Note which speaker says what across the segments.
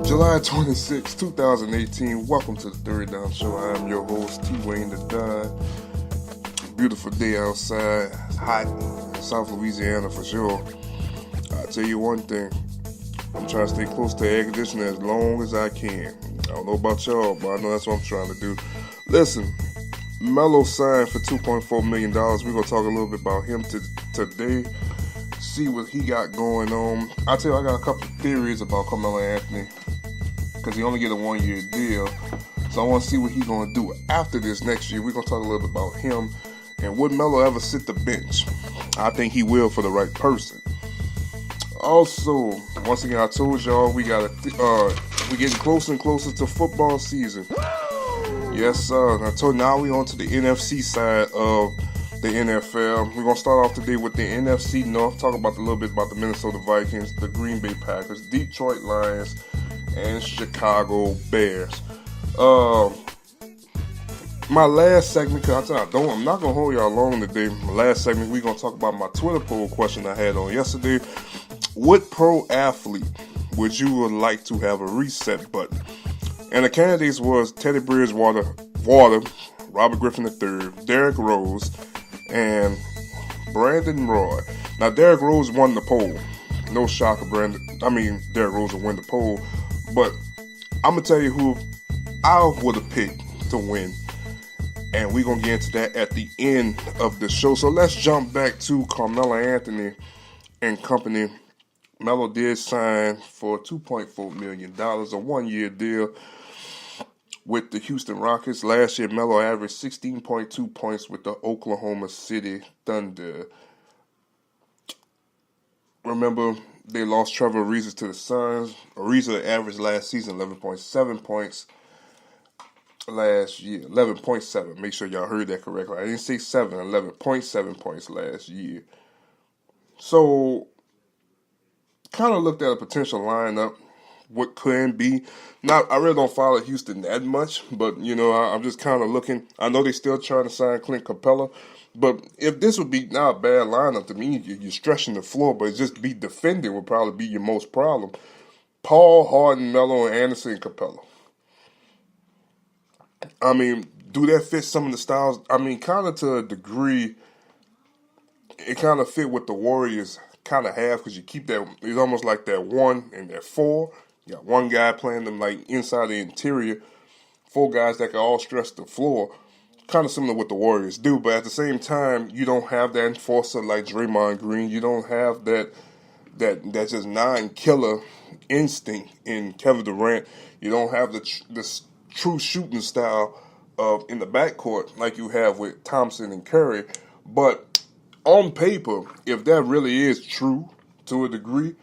Speaker 1: July 26, 2018. Welcome to the Third Down Show. I am your host, T. Wayne the Don. Beautiful day outside. It's hot in South Louisiana for sure. I'll tell you one thing. I'm trying to stay close to air conditioning as long as I can. I don't know about y'all, but I know that's what I'm trying to do. Listen, Melo signed for $2.4 million. We're going to talk a little bit about him today. See what he got going on. I'll tell you, I got a couple of theories about Carmelo Anthony because he only get a 1-year deal. So I want to see what he's going to do after this next year. We're going to talk a little bit about him and would Melo ever sit the bench. I think he will for the right person. Also, once again, I told y'all we're getting closer and closer to football season. Yes, sir. I told you, now we're on to the NFC side of the NFL. We're going to start off today with the NFC North. Talk about a little bit about the Minnesota Vikings, the Green Bay Packers, Detroit Lions, and Chicago Bears. My last segment, because I'm not going to hold y'all long today. My last segment, we're going to talk about my Twitter poll question I had on yesterday. What pro athlete would you like to have a reset button? And the candidates was Teddy Bridgewater, Robert Griffin III, Derrick Rose, and Brandon Roy. Now, Derrick Rose won the poll. No shocker, Derrick Rose will win the poll. But I'm going to tell you who I would have picked to win. And we're going to get into that at the end of the show. So let's jump back to Carmelo Anthony and company. Melo did sign for $2.4 million, a 1-year deal with the Houston Rockets. Last year, Melo averaged 16.2 points with the Oklahoma City Thunder. Remember, they lost Trevor Ariza to the Suns. Ariza averaged last season 11.7 points last year. 11.7. Make sure y'all heard that correctly. I didn't say 7. 11.7 points last year. So, kind of looked at a potential lineup. What can be. I really don't follow Houston that much, but, I'm just kind of looking. I know they're still trying to sign Clint Capella, but if this would be not a bad lineup to me, you're stretching the floor, but just be defending would probably be your most problem. Paul, Harden, Melo, and Anderson, and Capella. Do that fit some of the styles? Kind of to a degree, it kind of fit what the Warriors kind of have, because you keep that, it's almost like that 1 and that 4. You got one guy playing them like inside the interior, 4 guys that can all stretch the floor. Kind of similar to what the Warriors do, but at the same time, you don't have that enforcer like Draymond Green. You don't have that just non-killer instinct in Kevin Durant. You don't have the true shooting style in the backcourt like you have with Thompson and Curry. But on paper, if that really is true to a degree,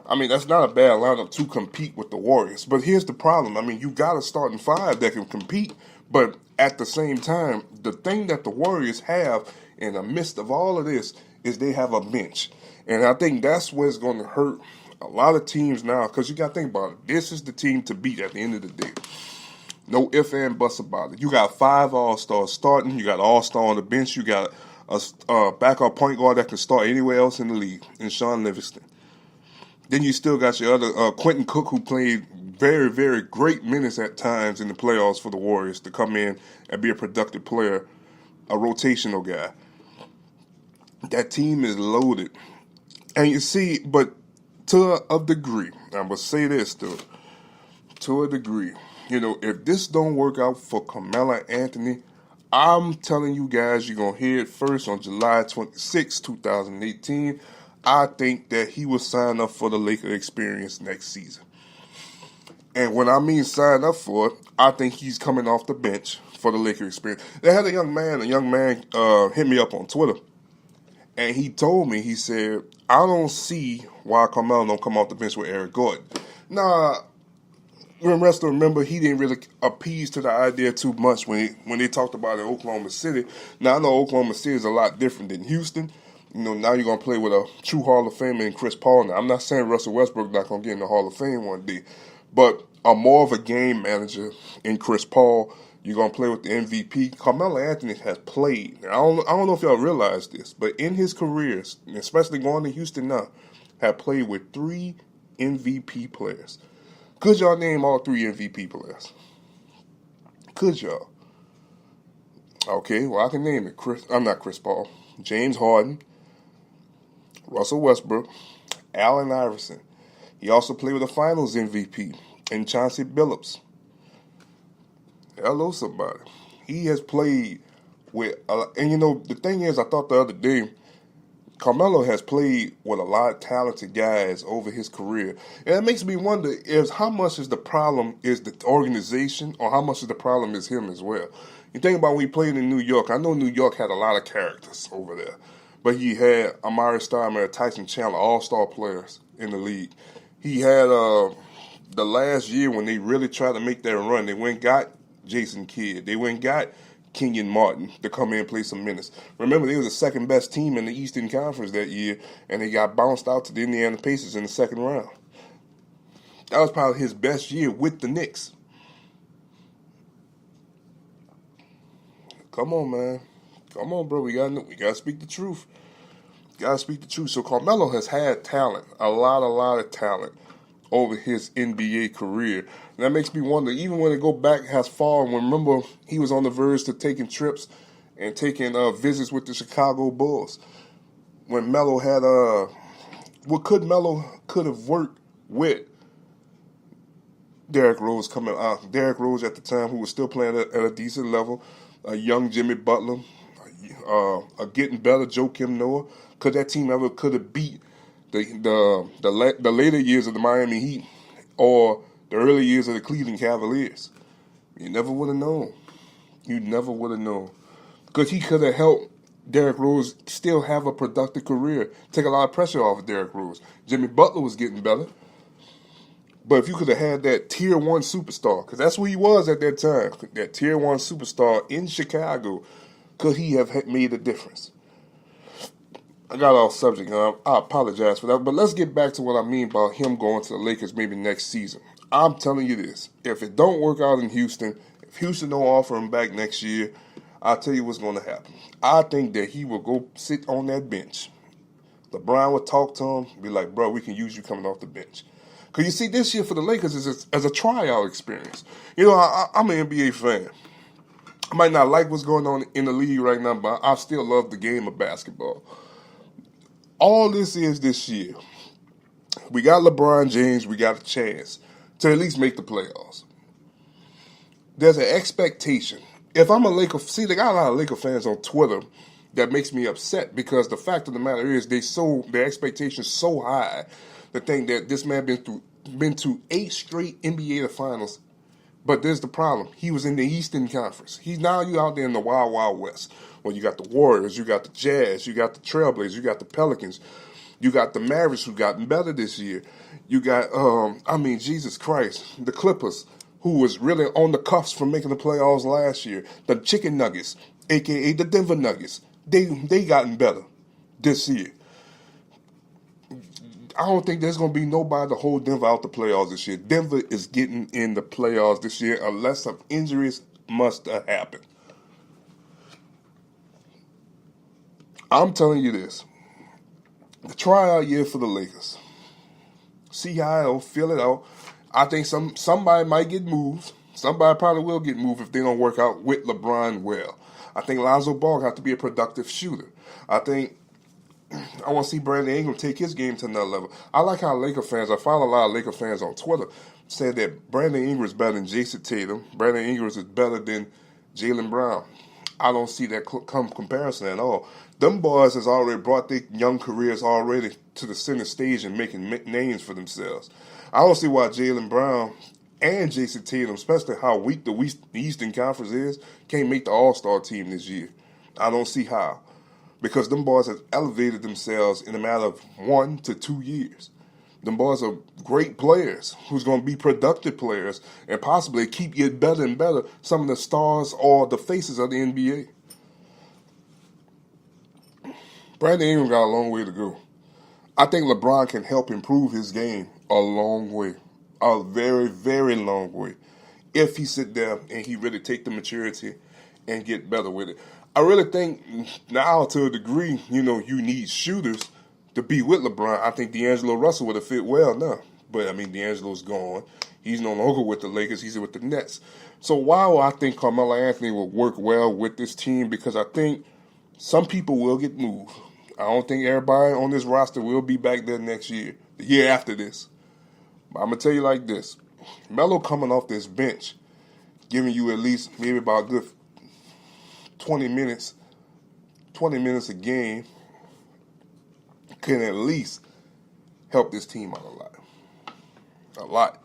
Speaker 1: that's not a bad lineup to compete with the Warriors. But here's the problem. You got a starting 5 that can compete, but at the same time, the thing that the Warriors have in the midst of all of this is they have a bench. And I think that's what's going to hurt a lot of teams now, because you got to think about it. This is the team to beat at the end of the day. No ifs and buts about it. You got 5 all-stars starting. You got an all-star on the bench. You got a backup point guard that can start anywhere else in the league, in Sean Livingston. Then you still got your other Quentin Cook, who played very, very great minutes at times in the playoffs for the Warriors, to come in and be a productive player, a rotational guy. That team is loaded. And you see, but to a degree, I'm going to say this, though, to a degree, if this don't work out for Carmelo Anthony, I'm telling you guys, you're going to hear it first on July 26, 2018. I think that he will sign up for the Laker experience next season. And when I mean sign up for it, I think he's coming off the bench for the Laker experience. They had a young man hit me up on Twitter. And he told me, he said, I don't see why Carmelo don't come off the bench with Eric Gordon. Now, remember, he didn't really appease to the idea too much when they talked about it in Oklahoma City. Now, I know Oklahoma City is a lot different than Houston. Now you're going to play with a true Hall of Famer in Chris Paul. Now, I'm not saying Russell Westbrook not going to get in the Hall of Fame one day, but I'm more of a game manager in Chris Paul. You're going to play with the MVP. Carmelo Anthony has played. Now, I don't know if y'all realize this, but in his careers, especially going to Houston now, have played with 3 MVP players. Could y'all name all 3 MVP players? Could y'all? Okay, well, I can name it. I'm not Chris Paul. James Harden, Russell Westbrook, Allen Iverson. He also played with the Finals MVP and Chauncey Billups. Hello, somebody. He has played with, and the thing is, I thought the other day, Carmelo has played with a lot of talented guys over his career. And it makes me wonder is how much is the problem is the organization or how much of the problem is him as well. You think about when he played in New York. I know New York had a lot of characters over there. But he had Amari Stoudemire, Tyson Chandler, all-star players in the league. He had the last year when they really tried to make that run, they went and got Jason Kidd. They went and got Kenyon Martin to come in and play some minutes. Remember, they were the second best team in the Eastern Conference that year, and they got bounced out to the Indiana Pacers in the second round. That was probably his best year with the Knicks. Come on, man. Come on, bro. We gotta speak the truth. Gotta speak the truth. So Carmelo has had talent, a lot of talent over his NBA career. And that makes me wonder, even when they go back as far, remember he was on the verge to taking trips and taking visits with the Chicago Bulls. When Melo had Melo could have worked with Derrick Rose coming out. Derrick Rose at the time, who was still playing at a decent level, a young Jimmy Butler, a getting better Joakim Noah. Could that team ever could have beat the later years of the Miami Heat or the early years of the Cleveland Cavaliers? You never would have known. You never would have known. Because he could have helped Derrick Rose still have a productive career, take a lot of pressure off of Derrick Rose. Jimmy Butler was getting better. But if you could have had that Tier 1 superstar, because that's who he was at that time, that Tier 1 superstar in Chicago, could he have made a difference? I got off subject, and I apologize for that. But let's get back to what I mean about him going to the Lakers maybe next season. I'm telling you this. If it don't work out in Houston, if Houston don't offer him back next year, I'll tell you what's going to happen. I think that he will go sit on that bench. LeBron would talk to him, be like, bro, we can use you coming off the bench. Because you see, this year for the Lakers is as a tryout experience. I'm an NBA fan. I might not like what's going on in the league right now, but I still love the game of basketball. All this is this year, we got LeBron James, we got a chance to at least make the playoffs. There's an expectation. If I'm a Laker, see, they got a lot of Laker fans on Twitter that makes me upset because the fact of the matter is their expectations so high. The thing that this man been to 8 straight NBA finals, but there's the problem. He was in the Eastern Conference. You out there in the Wild Wild West. Well, you got the Warriors, you got the Jazz, you got the Trailblazers, you got the Pelicans, you got the Mavericks who gotten better this year. You got, Jesus Christ, the Clippers, who was really on the cuffs from making the playoffs last year. The Chicken Nuggets, a.k.a. the Denver Nuggets, they gotten better this year. I don't think there's going to be nobody to hold Denver out the playoffs this year. Denver is getting in the playoffs this year unless some injuries must have happened. I'm telling you this. The tryout year for the Lakers. See how it'll fill it out. I think somebody might get moved. Somebody probably will get moved if they don't work out with LeBron well. I think Lonzo Ball has to be a productive shooter. I want to see Brandon Ingram take his game to another level. I like how Laker fans, I follow a lot of Laker fans on Twitter, said that Brandon Ingram is better than Jason Tatum. Brandon Ingram is better than Jaylen Brown. I don't see that comparison at all. Them boys has already brought their young careers already to the center stage and making names for themselves. I don't see why Jaylen Brown and Jason Tatum, especially how weak the Eastern Conference is, can't make the All-Star team this year. I don't see how. Because them boys have elevated themselves in a matter of 1 to 2 years. Them boys are great players who's going to be productive players and possibly keep getting better and better, some of the stars or the faces of the NBA. Brandon Ingram got a long way to go. I think LeBron can help improve his game a long way. A very, very long way. If he sit there and he really take the maturity and get better with it. I really think now to a degree, you need shooters to be with LeBron. I think D'Angelo Russell would have fit well now. But, I mean, D'Angelo's gone. He's no longer with the Lakers. He's with the Nets. So while I think Carmelo Anthony will work well with this team, because I think some people will get moved. I don't think everybody on this roster will be back there next year, the year after this. But I'm going to tell you like this. Melo coming off this bench, giving you at least maybe about a good 20 minutes a game, can at least help this team out a lot. A lot.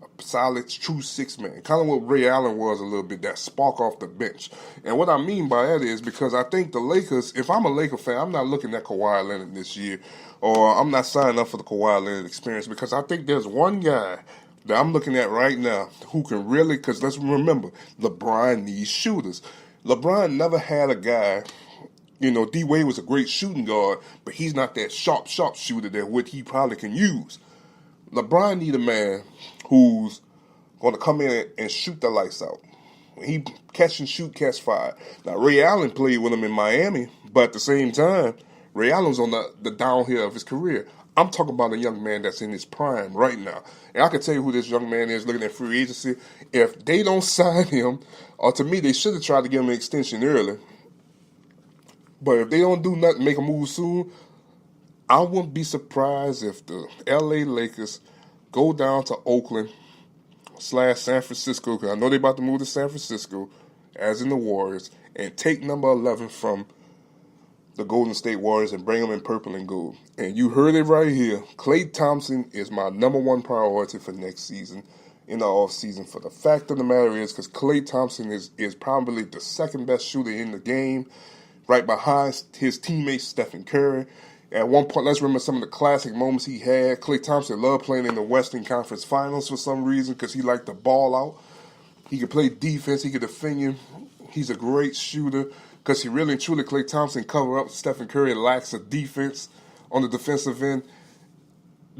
Speaker 1: A solid, true six-man. Kind of what Ray Allen was a little bit, that spark off the bench. And what I mean by that is because I think the Lakers, if I'm a Laker fan, I'm not looking at Kawhi Leonard this year, or I'm not signing up for the Kawhi Leonard experience, because I think there's one guy that I'm looking at right now who can really, because let's remember, LeBron needs shooters. LeBron never had a guy, you know, D-Wade was a great shooting guard, but he's not that sharp shooter that what he probably can use. LeBron need a man who's going to come in and shoot the lights out. He catch and shoot, catch fire. Now, Ray Allen played with him in Miami, but at the same time, Ray Allen's on the downhill of his career. I'm talking about a young man that's in his prime right now. And I can tell you who this young man is looking at free agency. If they don't sign him, or to me, they should have tried to give him an extension early. But if they don't do nothing, make a move soon, I wouldn't be surprised if the LA Lakers go down to Oakland / San Francisco, because I know they're about to move to San Francisco, as in the Warriors, and take number 11 from the Golden State Warriors and bring them in purple and gold. And you heard it right here. Klay Thompson is my number one priority for next season, in the offseason. For the fact of the matter is, because Klay Thompson is probably the second best shooter in the game, right behind his teammate Stephen Curry. At one point, let's remember some of the classic moments he had. Klay Thompson loved playing in the Western Conference Finals for some reason because he liked to ball out. He could play defense. He could defend you. He's a great shooter because he really and truly, Klay Thompson, cover up Stephen Curry lacks of defense on the defensive end.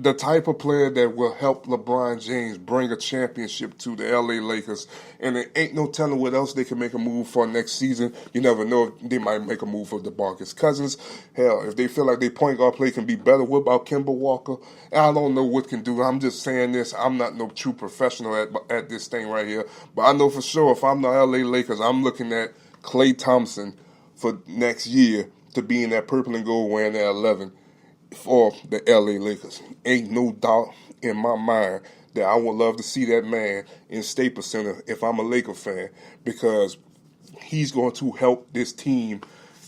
Speaker 1: The type of player that will help LeBron James bring a championship to the LA Lakers. And there ain't no telling what else they can make a move for next season. You never know if they might make a move for DeMarcus Cousins. Hell, if they feel like their point guard play can be better, what about Kemba Walker? I don't know what can do. I'm just saying this. I'm not no true professional at this thing right here. But I know for sure if I'm the LA Lakers, I'm looking at Klay Thompson for next year to be in that purple and gold wearing that 11. For the LA Lakers. Ain't no doubt in my mind that I would love to see that man in Staples Center if I'm a Laker fan, because he's going to help this team.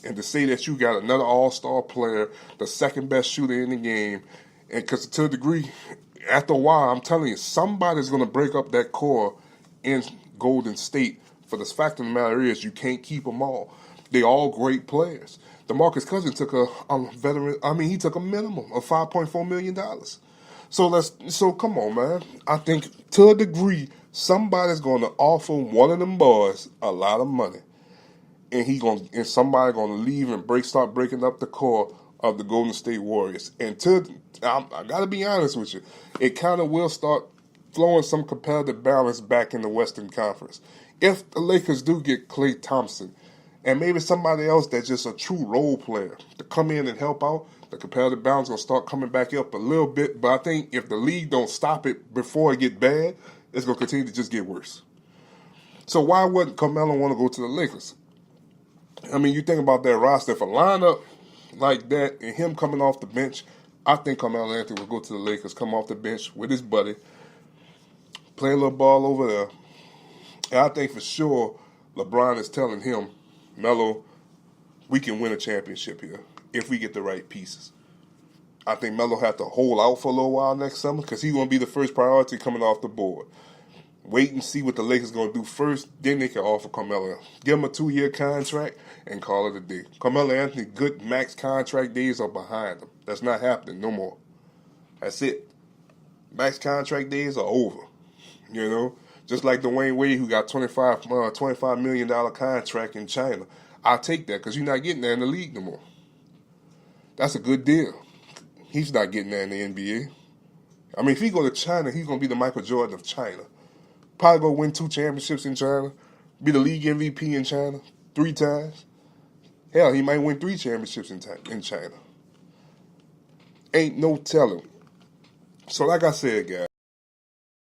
Speaker 1: And to say that you got another all-star player, the second best shooter in the game, and because to a degree, after a while, I'm telling you, somebody's going to break up that core in Golden State. For the fact of the matter is, you can't keep them all. They're all great players. DeMarcus Cousins took a veteran. I mean, he took a minimum of $5.4 million. So come on, man. I think to a degree, somebody's going to offer one of them boys a lot of money, and somebody going to leave and start breaking up the core of the Golden State Warriors. And I got to be honest with you, it kind of will start flowing some competitive balance back in the Western Conference. If the Lakers do get Klay Thompson, and maybe somebody else that's just a true role player to come in and help out, the competitive balance going to start coming back up a little bit. But I think if the league don't stop it before it get bad, it's going to continue to just get worse. So why wouldn't Carmelo want to go to the Lakers? I mean, you think about that roster. If a lineup like that and him coming off the bench, I think Carmelo Anthony will go to the Lakers, come off the bench with his buddy, play a little ball over there. And I think for sure LeBron is telling him, Melo, we can win a championship here if we get the right pieces. I think Melo have to hold out for a little while next summer because he's going to be the first priority coming off the board. Wait and see what the Lakers going to do first, then they can offer Carmelo. Give him a 2-year contract and call it a day. Carmelo Anthony, good max contract days are behind him. That's not happening no more. That's it. Max contract days are over. You know? Just like Dwayne Wade, who got $25 million contract in China. I'll take that because you're not getting that in the league no more. That's a good deal. He's not getting that in the NBA. I mean, if he go to China, he's going to be the Michael Jordan of China. Probably going to win 2 championships in China. Be the league MVP in China 3 times. Hell, he might win 3 championships in China. Ain't no telling So like I said, guys.